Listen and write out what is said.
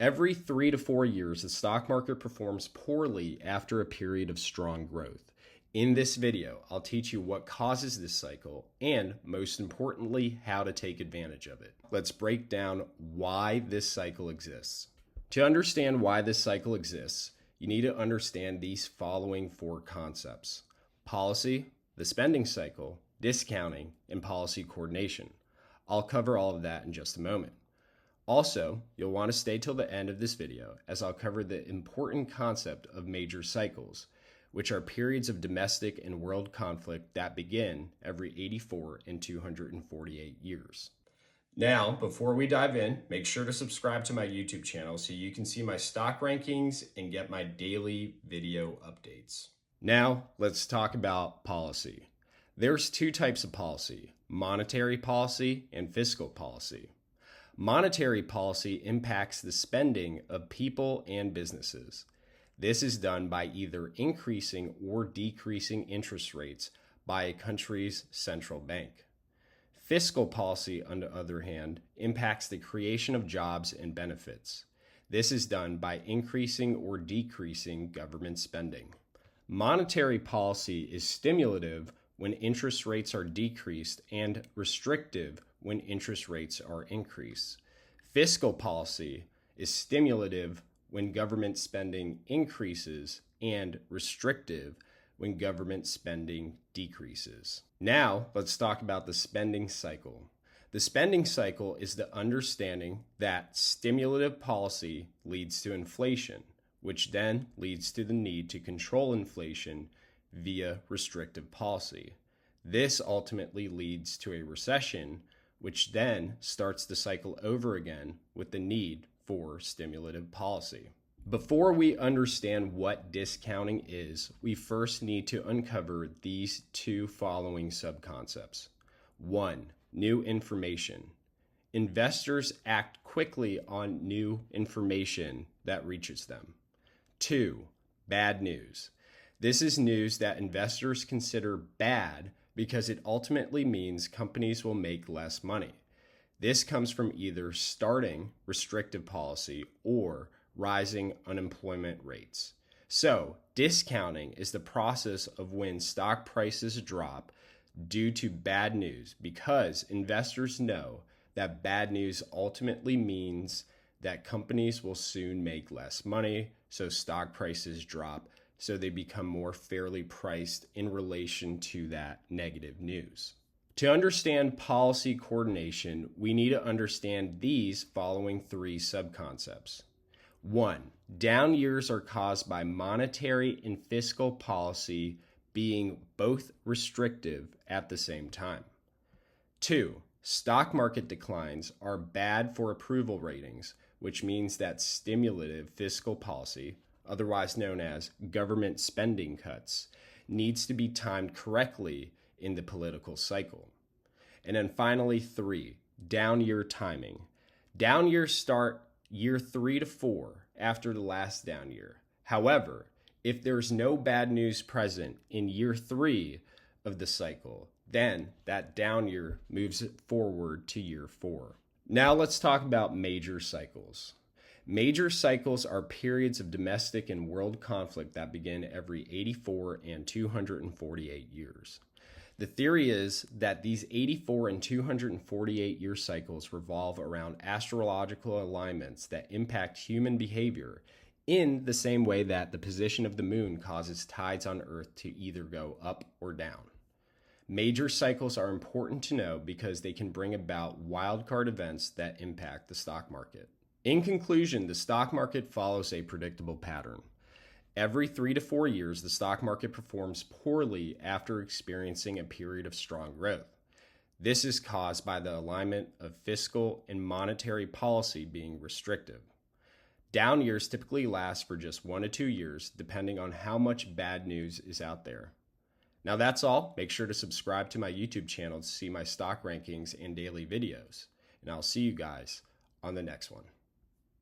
Every 3 to 4 years, the stock market performs poorly after a period of strong growth. In this video, I'll teach you what causes this cycle and, most importantly, how to take advantage of it. Let's break down why this cycle exists. To understand why this cycle exists, you need to understand these following 4 concepts: policy, the spending cycle, discounting, and policy coordination. I'll cover all of that in just a moment. Also, you'll want to stay till the end of this video as I'll cover the important concept of major cycles, which are periods of domestic and world conflict that begin every 84 and 248 years. Now, before we dive in, make sure to subscribe to my YouTube channel so you can see my stock rankings and get my daily video updates. Now, let's talk about policy. There's 2 types of policy: monetary policy and fiscal policy. Monetary policy impacts the spending of people and businesses. This is done by either increasing or decreasing interest rates by a country's central bank. Fiscal policy, on the other hand, impacts the creation of jobs and benefits. This is done by increasing or decreasing government spending. Monetary policy is stimulative when interest rates are decreased and restrictive when interest rates are increased. Fiscal policy is stimulative when government spending increases and restrictive when government spending decreases. Now, let's talk about the spending cycle. The spending cycle is the understanding that stimulative policy leads to inflation, which then leads to the need to control inflation via restrictive policy. This ultimately leads to a recession, which then starts the cycle over again with the need for stimulative policy. Before we understand what discounting is, we first need to uncover these 2 following subconcepts. 1. New information. Investors act quickly on new information that reaches them. 2. Bad news. This is news that investors consider bad because it ultimately means companies will make less money. This comes from either starting restrictive policy or rising unemployment rates. So, discounting is the process of when stock prices drop due to bad news, because investors know that bad news ultimately means that companies will soon make less money, so stock prices drop, so they become more fairly priced in relation to that negative news. To understand policy coordination, we need to understand these following 3 subconcepts. 1. Down years are caused by monetary and fiscal policy being both restrictive at the same time. 2. Stock market declines are bad for approval ratings, which means that stimulative fiscal policy, otherwise known as government spending cuts, needs to be timed correctly in the political cycle. And then finally, 3, down year timing. Down years start year 3 to 4 after the last down year. However, if there's no bad news present in year 3 of the cycle, then that down year moves forward to year 4. Now let's talk about major cycles. Major cycles are periods of domestic and world conflict that begin every 84 and 248 years. The theory is that these 84 and 248 year cycles revolve around astrological alignments that impact human behavior in the same way that the position of the moon causes tides on Earth to either go up or down. Major cycles are important to know because they can bring about wildcard events that impact the stock market. In conclusion, the stock market follows a predictable pattern. Every 3 to 4 years, the stock market performs poorly after experiencing a period of strong growth. This is caused by the alignment of fiscal and monetary policy being restrictive. Down years typically last for just 1 to 2 years, depending on how much bad news is out there. Now that's all. Make sure to subscribe to my YouTube channel to see my stock rankings and daily videos. And I'll see you guys on the next one.